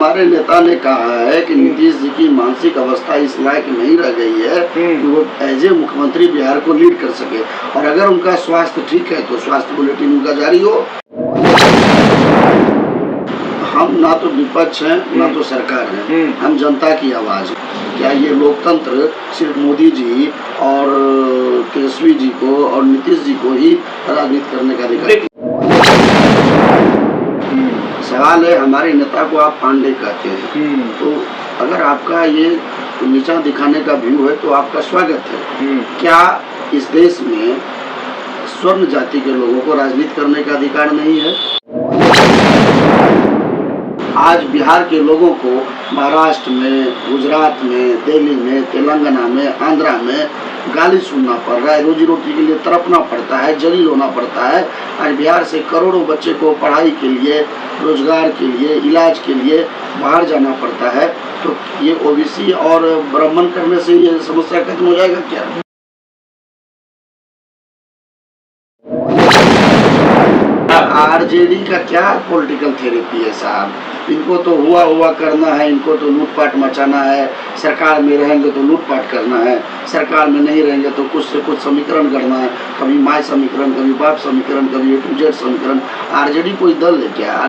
हमारे नेता ने कहा है कि नीतीश जी की मानसिक अवस्था इस लायक नहीं रह गई है कि वो एज ए मुख्यमंत्री बिहार को लीड कर सके, और अगर उनका स्वास्थ्य ठीक है तो स्वास्थ्य बुलेटिन उनका जारी हो। हम ना तो विपक्ष हैं ना तो सरकार है, हम जनता की आवाज है। क्या ये लोकतंत्र सिर्फ मोदी जी और तेजस्वी जी को और नीतीश जी को ही राजनीति करने का अधिकार? सवाल है, हमारे नेता को आप पांडे कहते हैं, तो अगर आपका ये नीचा दिखाने का व्यू है तो आपका स्वागत है। क्या इस देश में स्वर्ण जाति के लोगों को राजनीति करने का अधिकार नहीं है? आज बिहार के लोगों को महाराष्ट्र में, गुजरात में, दिल्ली में, तेलंगाना में, आंध्रा में गाली सुनना पड़ रहा है, रोजी रोटी के लिए तड़पना पड़ता है, जलील होना पड़ता है। आज बिहार से करोड़ों बच्चे को पढ़ाई के लिए, रोजगार के लिए, इलाज के लिए बाहर जाना पड़ता है। तो ये ओबीसी और ब्राह्मण करने से ये समस्या खत्म हो जाएगा क्या? आरजेडी का क्या पॉलिटिकल थेरेपी है साहब? इनको तो हुआ करना है, इनको तो लूटपाट मचाना है। सरकार में रहेंगे तो लूटपाट करना है, सरकार में नहीं रहेंगे तो कुछ से कुछ समीकरण करना है। कभी माय समीकरण, कभी बाप समीकरण, कभी A to Z समीकरण। आरजेडी कोई दल है क्या?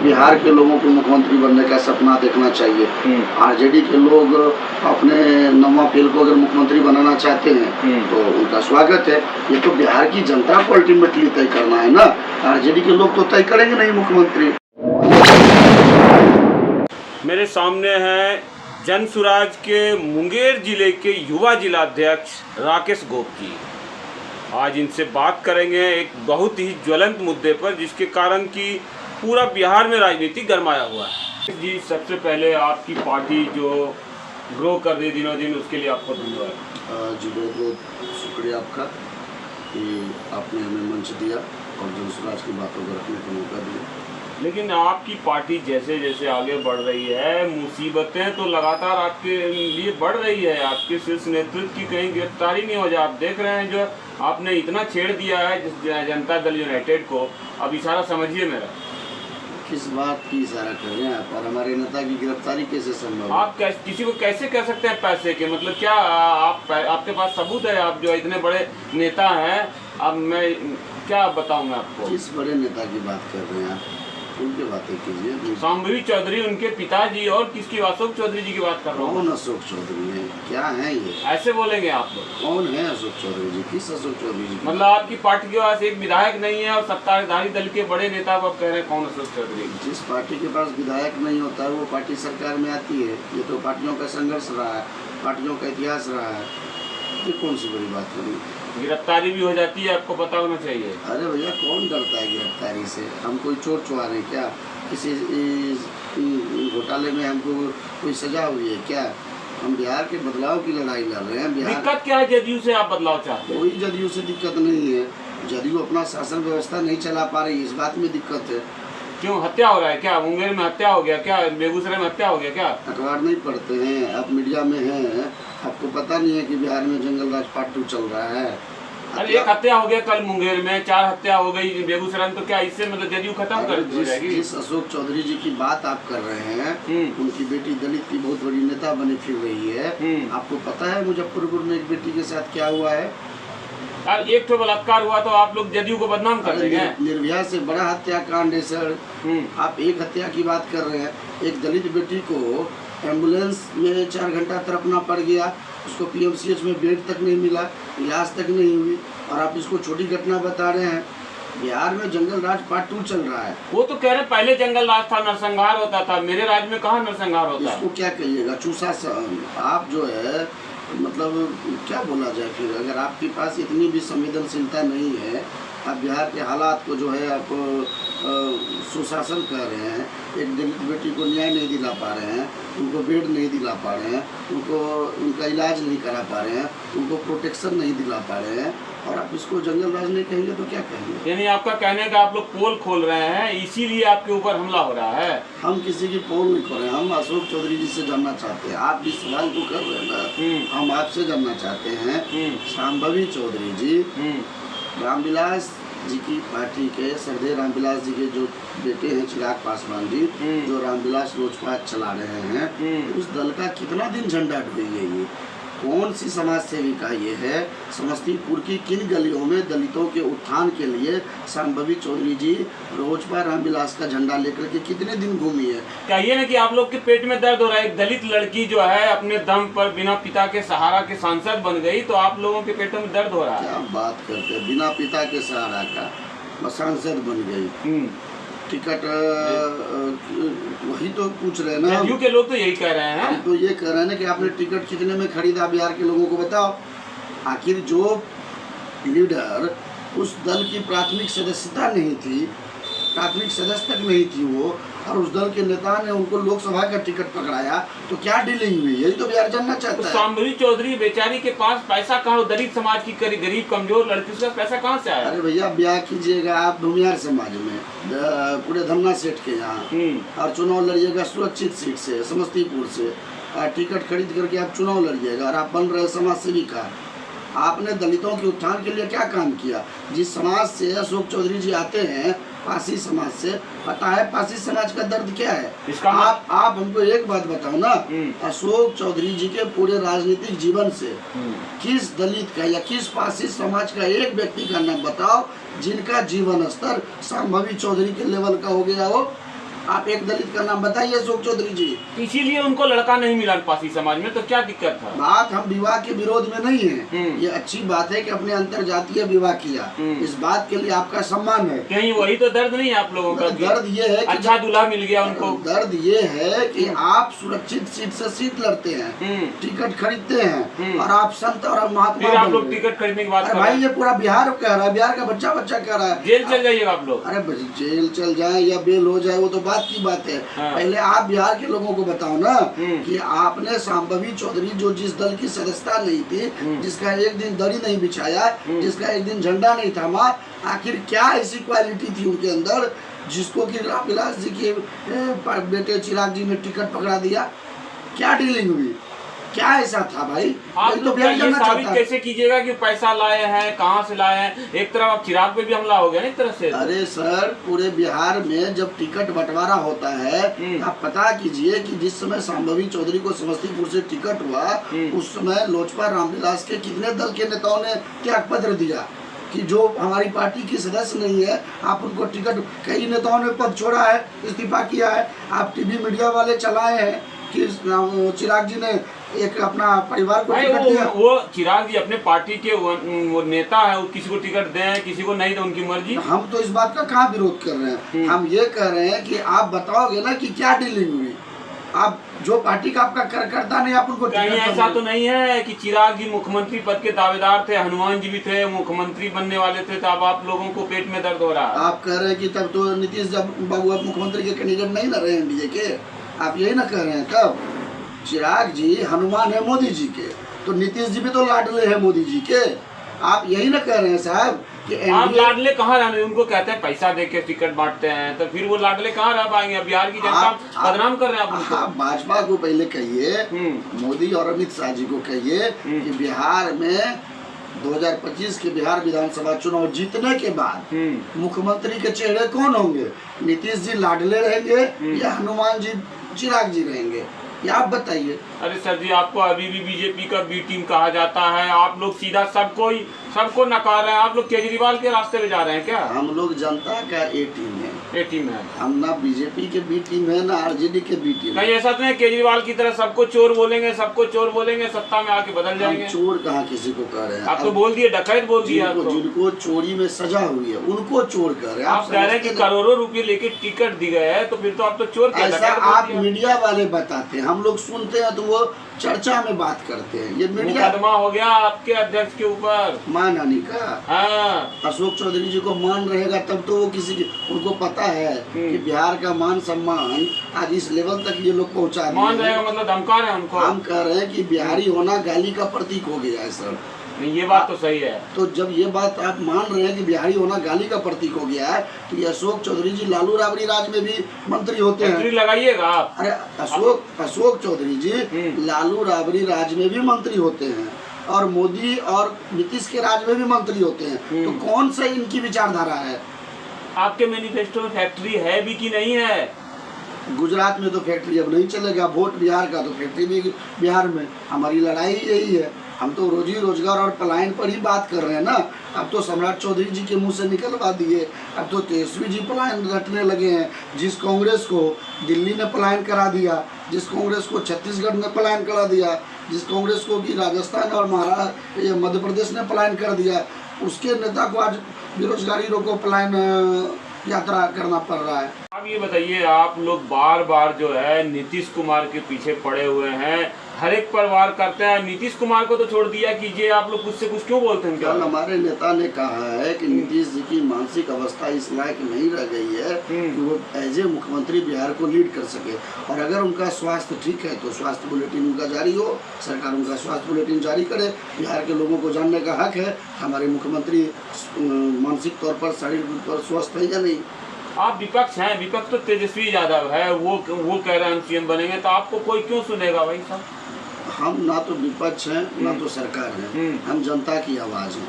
बिहार के लोगों को मुख्यमंत्री बनने का सपना देखना चाहिए। आरजेडी के लोग अपने नवा फील को अगर मुख्यमंत्री बनाना चाहते हैं तो उनका स्वागत है। ये तो बिहार की जनता को अल्टीमेटली तय करना है ना, आरजेडी के लोग तो तय करेंगे नहीं मुख्यमंत्री। मेरे सामने है जनसुराज के मुंगेर जिले के युवा जिलाध्यक्ष राकेश गोप जी। आज इनसे बात करेंगे एक बहुत ही ज्वलंत मुद्दे पर, जिसके कारण कि पूरा बिहार में राजनीति गरमाया हुआ है। जी, सबसे पहले आपकी पार्टी जो ग्रो कर रही दिनों दिन, उसके लिए आपको धन्यवाद। जी, बहुत बहुत शुक्रिया आपका कि आपने हमें मंच दिया और जनसुराज की बातों को रखने का मौका दिया। लेकिन आपकी पार्टी जैसे जैसे आगे बढ़ रही है, मुसीबतें तो लगातार आपके लिए बढ़ रही है। आपके शीर्ष नेतृत्व की कहीं गिरफ्तारी नहीं हो जाए। आप देख रहे हैं जो आपने इतना छेड़ दिया है जनता दल यूनाइटेड को। अब इशारा समझिए मेरा। किस बात की इशारा कर रहे हैं आप? और हमारे नेता की गिरफ्तारी कैसे संभव है? आप किसी को कैसे कह सकते हैं पैसे के? मतलब क्या आपके पास सबूत है? आप जो इतने बड़े नेता हैं, अब मैं क्या बताऊं मैं आपको? किस बड़े नेता की बात कर रहे हैं आप? उनकी बातें कीजिए। शांभवी चौधरी उनके पिताजी, और किसकी? अशोक चौधरी जी की बात कर रहा हूँ। कौन अशोक चौधरी है? क्या है ये? ऐसे बोलेंगे आप लोग? कौन है अशोक चौधरी जी? किस अशोक चौधरी जी? मतलब आपकी पार्टी के पास एक विधायक नहीं है और सत्ताधारी दल के बड़े नेता को आप कह रहे हैं कौन अशोक चौधरी? जिस पार्टी के पास विधायक नहीं होता है वो पार्टी सरकार में आती है। ये तो पार्टियों का संघर्ष रहा है, पार्टियों का इतिहास रहा है। ये कौन सी बड़ी बात हुई? गिरफ्तारी भी हो जाती है, आपको पता होना चाहिए। अरे भैया, कौन डरता है गिरफ्तारी से? हम कोई चोर चुहा रहे क्या? किसी घोटाले में हमको कोई सजा हुई है क्या? हम बिहार के बदलाव की लड़ाई लड़ रहे हैं। बिहार दिक्कत क्या है जदयू से? आप बदलाव चाहते हैं? कोई जदयू से दिक्कत नहीं है। जदयू अपना शासन व्यवस्था नहीं चला पा रही, इस बात में दिक्कत है। क्यों हत्या हो रहा है क्या? मुंगेर में हत्या हो गया क्या? बेगूसराय में हत्या हो गया क्या? अखबार नहीं पढ़ते हैं आप? मीडिया में हैं, आपको पता नहीं है कि बिहार में जंगल राज पार्ट 2 चल रहा है? अरे एक हत्या हो गया कल मुंगेर में, 4 हत्या हो गई बेगूसराय में, तो क्या इससे मतलब जदयू खत्म कर जाएगी? जिस अशोक चौधरी जी की बात आप कर रहे हैं, उनकी बेटी दलित की बहुत बड़ी नेता बनी फिर रही है। आपको पता है मुजफ्फरपुर में एक बेटी के साथ क्या हुआ है? यार, एक तो बलात्कार हुआ तो आप लोग जदयू को बदनाम कर देंगे। निर्भया से बड़ा हत्याकांड है सर। आप एक हत्या की बात कर रहे हैं। एक दलित बेटी को एम्बुलेंस में 4 घंटा तड़पना पड़ गया, उसको PMCH में बेड तक नहीं मिला, इलाज तक नहीं हुई, और आप इसको छोटी घटना बता रहे हैं। बिहार में जंगल राज पार्ट 2 चल रहा है। वो तो कह रहे पहले जंगल राज था, नरसंहार होता था। मेरे राज्य में कहाँ नरसंहार होता है? इसको क्या कहिएगा? चूसा आप जो है, मतलब क्या बोला जाए फिर? अगर आपके पास इतनी भी संवेदनशीलता नहीं है, आप बिहार के हालात को जो है आप सुशासन कह रहे हैं, एक दलित बेटी को न्याय नहीं दिला पा रहे हैं, उनको बेड नहीं दिला पा रहे हैं, उनको उनका इलाज नहीं करा पा रहे हैं, उनको प्रोटेक्शन नहीं दिला पा रहे हैं, और आप इसको जंगल राज नहीं कहेंगे तो क्या कहेंगे? यानी आपका कहने का आप लोग पोल खोल रहे हैं, इसीलिए आपके ऊपर हमला हो रहा है? हम किसी की पोल नहीं खोल रहे हैं। हम अशोक चौधरी जी से जानना चाहते हैं। आप इस सवाल को कर रहे हैं ना, हम आपसे जानना चाहते हैं। शांभवी चौधरी जी रामविलास जी की पार्टी के सरदेव रामविलास जी के जो बेटे हैं चिराग पासवान जी, जो रामविलास लोजपा चला रहे हैं, तो उस दल का कितना दिन झंडा डूबेगा? ये कौन सी समाज सेविका ये है? समस्तीपुर की किन गलियों में दलितों के उत्थान के लिए शांभवी चौधरी जी लोजपा रामविलास का झंडा लेकर के कितने दिन घूमी है? कहिए ना कि आप लोग के पेट में दर्द हो रहा है। एक दलित लड़की जो है अपने दम पर बिना पिता के सहारा के सांसद बन गई, तो आप लोगों के पेटों में दर्द हो रहा है। क्या बात करते हैं, बिना पिता के सहारा का सांसद बन गई। टिकट वही तो पूछ रहे हैं ना, जदयू के लोग तो यही कह रहे हैं। हम तो ये कह रहे हैं ना कि आपने टिकट कितने में खरीदा, बिहार के लोगों को बताओ। आखिर जो लीडर उस दल की प्राथमिक सदस्यता नहीं थी, प्राथमिक सदस्य तक नहीं थी वो, और उस दल के नेता ने उनको लोकसभा का टिकट पकड़ाया, तो क्या डीलिंग हुई? यही तो बिहार जानना चाहता है। शांभवी चौधरी बेचारी के पास पैसा कहाँ हो? दलित समाज की गरीब कमजोर लड़की, उसका पैसा कहाँ से आया? अरे भैया, ब्याह कीजिएगा आप भूमिहार समाज में, पूरे धमना सेठ के यहाँ, और चुनाव लड़िएगा सुरक्षित सीट से, समस्तीपुर से, टिकट खरीद करके आप चुनाव लड़िएगा, और आप बन रहे समाज सेविका। आपने दलितों के उत्थान के लिए क्या काम किया? जिस समाज से अशोक चौधरी जी आते हैं, पासी समाज से, पता है पासी समाज का दर्द क्या है? आप हमको एक बात बताओ ना, अशोक चौधरी जी के पूरे राजनीतिक जीवन से किस दलित का या किस पासी समाज का एक व्यक्ति का नाम बताओ जिनका जीवन स्तर शांभवी चौधरी के लेवल का हो गया हो? आप एक दलित का नाम बताइए अशोक चौधरी जी। इसीलिए उनको लड़का नहीं मिला पासी समाज में, तो क्या दिक्कत था? बात हम विवाह के विरोध में नहीं है, ये अच्छी बात है कि अपने अंतर जातीय विवाह किया, इस बात के लिए आपका सम्मान है। कहीं वही तो दर्द नहीं है आप लोगों का? दर्द ये है कि अच्छा दूल्हा मिल गया उनको। दर्द ये है कि आप सुरक्षित सीट से सीट लड़ते हैं, टिकट खरीदते हैं, और आप संत और महात्मा, फिर आप लोग टिकट खरीदने की बात कर रहे हैं। भाई ये पूरा बिहार कह रहा है, बिहार का बच्चा कह रहा है जेल चल जाइएगा आप लोग। अरे जेल चल जाए या बेल हो जाए वो तो बात की बात है। पहले आप बिहार के लोगों को बताओ ना कि आपने शांभवी चौधरी जो जिस दल की सदस्यता नहीं थी, जिसका एक दिन दड़ी नहीं बिछाया, जिसका एक दिन झंडा नहीं थामा, आखिर क्या ऐसी क्वालिटी थी उनके अंदर जिसको कि रामविलास जी के बेटे चिराग जी ने टिकट पकड़ा दिया? क्या डीलिंग हुई? क्या ऐसा था भाई? आप तो ये साबित कैसे कीजिएगा कि पैसा लाए हैं, कहाँ से लाए हैं? एक तरफ आप चिराग पे भी हमला हो गया ना एक तरह से। अरे सर, पूरे बिहार में जब टिकट बंटवारा होता है, आप पता कीजिए कि जिस समय शांभवी चौधरी को समस्तीपुर से टिकट हुआ, उस समय लोजपा रामविलास के कितने दल के नेताओं ने त्याग पत्र दिया कि जो हमारी पार्टी की सदस्य नहीं है आप उनको टिकट, कई नेताओं ने पद छोड़ा है, इस्तीफा किया है। आप टीवी मीडिया वाले चलाए हैं कि चिराग जी ने एक अपना परिवार को टिकट दिया। वो चिराग जी अपने पार्टी के वो नेता है, वो किसी को टिकट दें किसी को नहीं दें, उनकी मर्जी। हम तो इस बात का कहाँ विरोध कर रहे हैं, हम ये कह रहे हैं कि आप बताओगे ना कि क्या डीलिंग हुई। आप जो पार्टी का आपका कार्यकर्ता नहीं, आप उनको कहीं ऐसा तो नहीं है कि चिराग जी मुख्यमंत्री पद के दावेदार थे, हनुमान जी भी थे, मुख्यमंत्री बनने वाले थे, तो अब आप लोगों को पेट में दर्द हो रहा है? आप कह रहे हैं कि तब तो नीतीश बाबू अब मुख्यमंत्री के कैंडिडेट नहीं ना रहे एनडीए के, आप यही ना कह रहे हैं? तब चिराग जी हनुमान है मोदी जी के, तो नीतीश जी भी तो लाडले हैं मोदी जी के। आप यही ना कह रहे हैं साहब कि आप लाडले कहाँ रहने? उनको कहते हैं पैसा देके टिकट बांटते हैं, तो फिर वो लाडले कहाँ रह पाएंगे? बिहार की जनता बदनाम कर रहे हैं आप उनको। आप भाजपा को पहले कहिए, मोदी और अमित शाह जी को कहिए कि बिहार में 2025 के बिहार विधानसभा चुनाव जीतने के बाद मुख्यमंत्री के चेहरे कौन होंगे? नीतीश जी लाडले रहेंगे या हनुमान जी चिराग जी रहेंगे? ये आप बताइए। अरे सर जी, आपको अभी भी बीजेपी का बी टीम कहा जाता है, आप लोग सीधा सबको नकार रहे हैं। आप लोग केजरीवाल के रास्ते पे जा रहे हैं क्या? हम लोग जनता का ए टीम है, ए टीम है। हम ना बीजेपी के बी टीम है ना आरजेडी के बी टीम। नहीं ऐसा तो नहीं केजरीवाल की तरह सबको चोर बोलेंगे, सत्ता में आके बदल जाएंगे। चोर कहाँ किसी को कह रहे हैं? आप तो बोल दिए, डकैत बोल दिया। जिनको चोरी में सजा हुई है उनको चोर कह रहे हैं। आप कह रहे हैं कि करोड़ों रुपए लेके टिकट दी गए, तो फिर तो आप तो चोर। ऐसा आप मीडिया वाले बताते हैं, हम लोग सुनते हैं तो वो चर्चा में बात करते हैं। ये मीडिया मुकदमा हो गया आपके अध्यक्ष के ऊपर, मान आने का। हाँ, अशोक चौधरी जी को मान रहेगा तब तो वो उनको पता है कि बिहार का मान सम्मान आज इस लेवल तक ये लोग पहुंचा दिए। मान रहेगा मतलब धमका रहे हैं उनको। हम कह रहे हैं कि बिहारी होना गाली का प्रतीक हो गया है सर। नहीं, ये बात तो सही है। तो जब ये बात आप मान रहे हैं कि बिहारी होना गाली का प्रतीक हो गया है, तो ये अशोक चौधरी जी लालू राबड़ी राज में भी मंत्री होते हैं। लगाइएगा आप। अरे अशोक चौधरी जी लालू राबड़ी राज में भी मंत्री होते हैं। और मोदी और नीतीश के राज में भी मंत्री होते हैं, तो कौन सा इनकी विचारधारा है? आपके मैनिफेस्टो में फैक्ट्री है भी कि नहीं है? गुजरात में तो फैक्ट्री अब नहीं चलेगा, वोट बिहार का, तो फैक्ट्री भी बिहार में। हमारी लड़ाई यही है, हम तो रोजी रोजगार और पलायन पर ही बात कर रहे हैं ना। अब तो सम्राट चौधरी जी के मुंह से निकलवा दिए, अब तो तेजस्वी जी पलायन रटने लगे हैं। जिस कांग्रेस को दिल्ली ने पलायन करा दिया, जिस कांग्रेस को छत्तीसगढ़ ने पलायन करा दिया, जिस कांग्रेस को भी राजस्थान और महाराष्ट्र मध्य प्रदेश ने पलायन कर दिया, उसके नेता को आज बेरोजगारी रोको पलायन यात्रा करना पड़ रहा है। अब ये बताइए, आप लोग बार बार जो है नीतीश कुमार के पीछे पड़े हुए हैं, हर एक परिवार करते हैं, नीतीश कुमार को तो छोड़ दिया कीजिए, आप लोग कुछ से कुछ क्यों बोलते हैं? कल हमारे नेता ने कहा है कि नीतीश जी की मानसिक अवस्था इस लायक नहीं रह गई है कि वो एज ए मुख्यमंत्री बिहार को लीड कर सके, और अगर उनका स्वास्थ्य ठीक है तो स्वास्थ्य बुलेटिन उनका जारी हो, सरकार उनका स्वास्थ्य बुलेटिन जारी करे। बिहार के लोगों को जानने का हक है हमारे मुख्यमंत्री मानसिक तौर पर, शारीरिक तौर पर स्वस्थ है या नहीं। आप विपक्ष हैं, विपक्ष तो तेजस्वी यादव है, वो कह रहे हैं हम सीएम बनेंगे, तो आपको कोई क्यों सुनेगा भाई साहब? हम ना तो विपक्ष हैं ना तो सरकार है, हम जनता की आवाज़ हैं।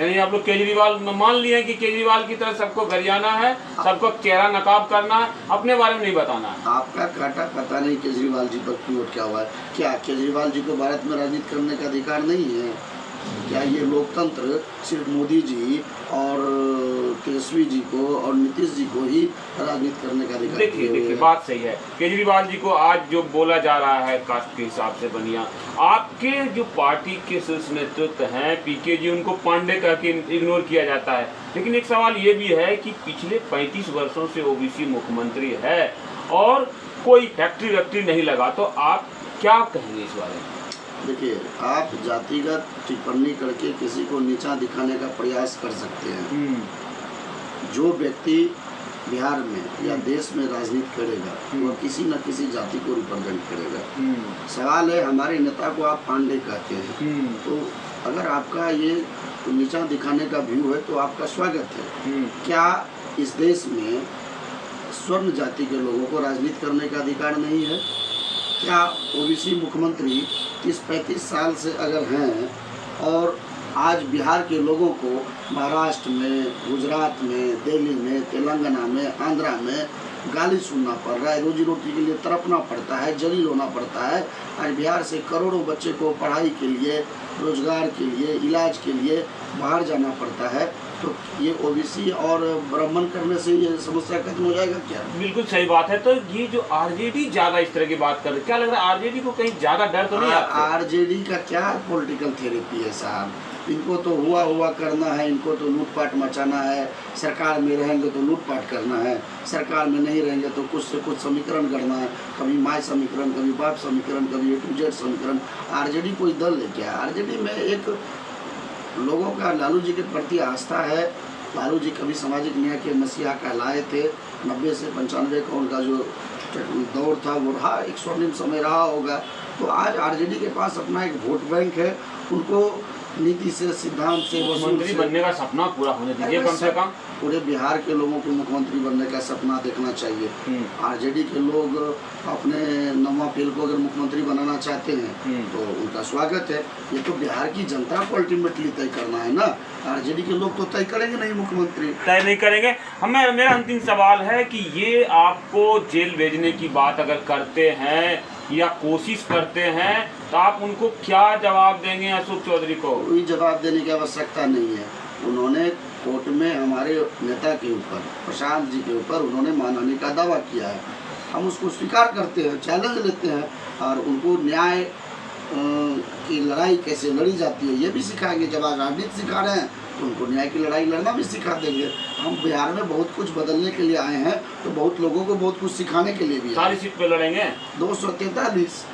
यानी आप लोग केजरीवाल मान लिए कि केजरीवाल की तरह सबको गरियाना है, सबको चेहरा नकाब करना है, अपने बारे में नहीं बताना है। आपका काटा पता नहीं केजरीवाल जी पर क्यों क्या हुआ है? क्या केजरीवाल जी को भारत में राजनीति करने का अधिकार नहीं है? क्या ये लोकतंत्र सिर्फ मोदी जी और तेजस्वी जी को और नीतीश जी को ही राजनीति करने का अधिकार? देखिए बात सही है, केजरीवाल जी को आज जो बोला जा रहा है कास्ट के हिसाब से बनिया, आपके जो पार्टी के शीर्ष नेतृत्व हैं पीके जी, उनको पांडे कह के इग्नोर किया जाता है। लेकिन एक सवाल ये भी है कि पिछले 35 वर्षों से ओबीसी मुख्यमंत्री है और कोई फैक्ट्री नहीं लगा, तो आप क्या कहेंगे इस बारे में? देखिए, आप जातिगत टिप्पणी करके किसी को नीचा दिखाने का प्रयास कर सकते हैं। जो व्यक्ति बिहार में या देश में राजनीति करेगा वह किसी न किसी जाति को रिप्रेजेंट करेगा। सवाल है, हमारे नेता को आप पांडे कहते हैं, तो अगर आपका ये नीचा दिखाने का व्यू है तो आपका स्वागत है। क्या इस देश में स्वर्ण जाति के लोगों को राजनीति करने का अधिकार नहीं है? क्या ओबीसी मुख्यमंत्री 30-35 साल से अगर हैं और आज बिहार के लोगों को महाराष्ट्र में, गुजरात में, दिल्ली में, तेलंगाना में, आंध्रा में गाली सुनना पड़ रहा है, रोजी रोटी के लिए तड़पना पड़ता है, जलील होना पड़ता है। आज बिहार से करोड़ों बच्चे को पढ़ाई के लिए, रोजगार के लिए, इलाज के लिए बाहर जाना पड़ता है, तो ये ओबीसी और ब्राह्मण करने से ये समस्या खत्म हो जाएगा क्या? बिल्कुल सही बात है। तो ये जो आरजेडी ज्यादा इस तरह की बात कर रही है, क्या लग रहा है आरजेडी को कहीं ज्यादा डर तो नहीं आता? आरजेडी का क्या पॉलिटिकल थेरेपी है साहब? इनको तो हुआ करना है, इनको तो लूटपाट मचाना है। सरकार में रहेंगे तो लूटपाट करना है, सरकार में नहीं रहेंगे तो कुछ से कुछ समीकरण करना है, कभी माय समीकरण, कभी बाप समीकरण, कभी A to Z समीकरण। आरजेडी कोई दल है क्या? आरजेडी में एक लोगों का लालू जी के प्रति आस्था है। लालू जी कभी सामाजिक न्याय के मसीहा कहलाए थे। 90 से 95 का उनका जो दौर था वो रहा, एक स्वर्णिम समय रहा होगा। तो आज आरजेडी के पास अपना एक वोट बैंक है, उनको नीति से, सिद्धांत से, मुख्यमंत्री बनने का सपना पूरा होने दीजिए कम से कम। पूरे बिहार के लोगों को मुख्यमंत्री बनने का सपना देखना चाहिए। आरजेडी के लोग अपने नवा पीढ़ी को अगर मुख्यमंत्री बनाना चाहते हैं तो उनका स्वागत है। ये तो बिहार की जनता को अल्टीमेटली तय करना है ना। आरजेडी के लोग तो तय करेंगे नहीं, मुख्यमंत्री तय नहीं करेंगे। मेरा अंतिम सवाल है कि ये आपको जेल भेजने की बात अगर करते हैं या कोशिश करते हैं तो आप उनको क्या जवाब देंगे अशोक चौधरी को? कोई जवाब देने की आवश्यकता नहीं है। उन्होंने कोर्ट में हमारे नेता के ऊपर, प्रशांत जी के ऊपर उन्होंने मानहानि का दावा किया है। हम उसको स्वीकार करते हैं, चैलेंज लेते हैं और उनको न्याय की लड़ाई कैसे लड़ी जाती है ये भी सिखाएंगे। जब आज राजनीति सिखा रहे हैं तो उनको न्याय की लड़ाई लड़ना भी सिखा देंगे। हम बिहार में बहुत कुछ बदलने के लिए आए हैं, तो बहुत लोगों को बहुत कुछ सिखाने के लिए भी। सारी सीट पे लड़ेंगे 243।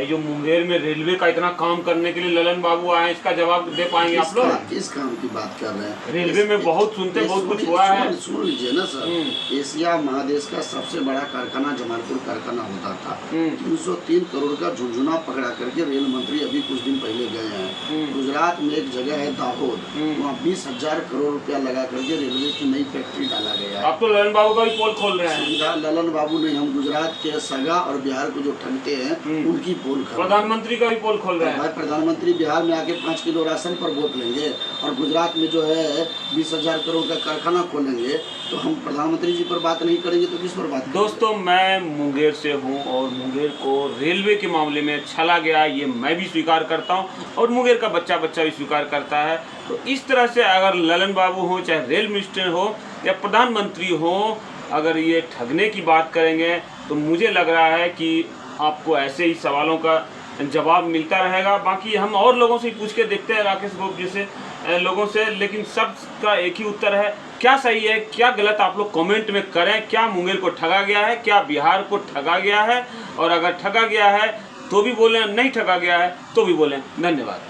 जो मुंगेर में रेलवे का इतना काम करने के लिए ललन बाबू आए, इसका जवाब दे पाएंगे आप लोग? किस काम की बात कर रहे हैं? रेलवे में बहुत सुनते, बहुत कुछ हुआ है। सुन लीजिए ना सर, एशिया महादेश का सबसे बड़ा कारखाना जमालपुर कारखाना होता था। 303 करोड़ का झुंझुना पकड़ा करके रेल मंत्री अभी कुछ दिन पहले गए हैं। गुजरात में एक जगह है दाहोद, वहाँ 20,000 करोड़ रुपया लगा करके रेलवे की नई फैक्ट्री डाला गया है। आप तो ललन बाबू का भी पोल खोल रहे हैं। ललन बाबू नहीं, हम गुजरात के सगा और बिहार को जो ठगते हैं उनकी पोल खोल प्रधानमंत्री का भी पोल खोल रहे हैं। भाई प्रधानमंत्री बिहार में आके 5 किलो राशन पर वोट लेंगे और गुजरात में जो है 20,000 करोड़ का कारखाना खोलेंगे, तो हम प्रधानमंत्री जी पर बात नहीं करेंगे तो किस पर बात करेंगे? दोस्तों, मैं मुंगेर से हूं और मुंगेर को रेलवे के मामले में छला गया, ये मैं भी स्वीकार करता हूं और मुंगेर का बच्चा भी स्वीकार करता है। तो इस तरह से अगर ललन बाबू हो, चाहे रेल मिनिस्टर हो या प्रधानमंत्री हो, अगर ये ठगने की बात करेंगे तो मुझे लग रहा है कि आपको ऐसे ही सवालों का जवाब मिलता रहेगा। बाकी हम और लोगों से पूछ के देखते हैं, राकेश गोप जैसे लोगों से, लेकिन सबका एक ही उत्तर है। क्या सही है क्या गलत, आप लोग कमेंट में करें। क्या मुंगेर को ठगा गया है, क्या बिहार को ठगा गया है? और अगर ठगा गया है तो भी बोलें, नहीं ठगा गया है तो भी बोलें। धन्यवाद।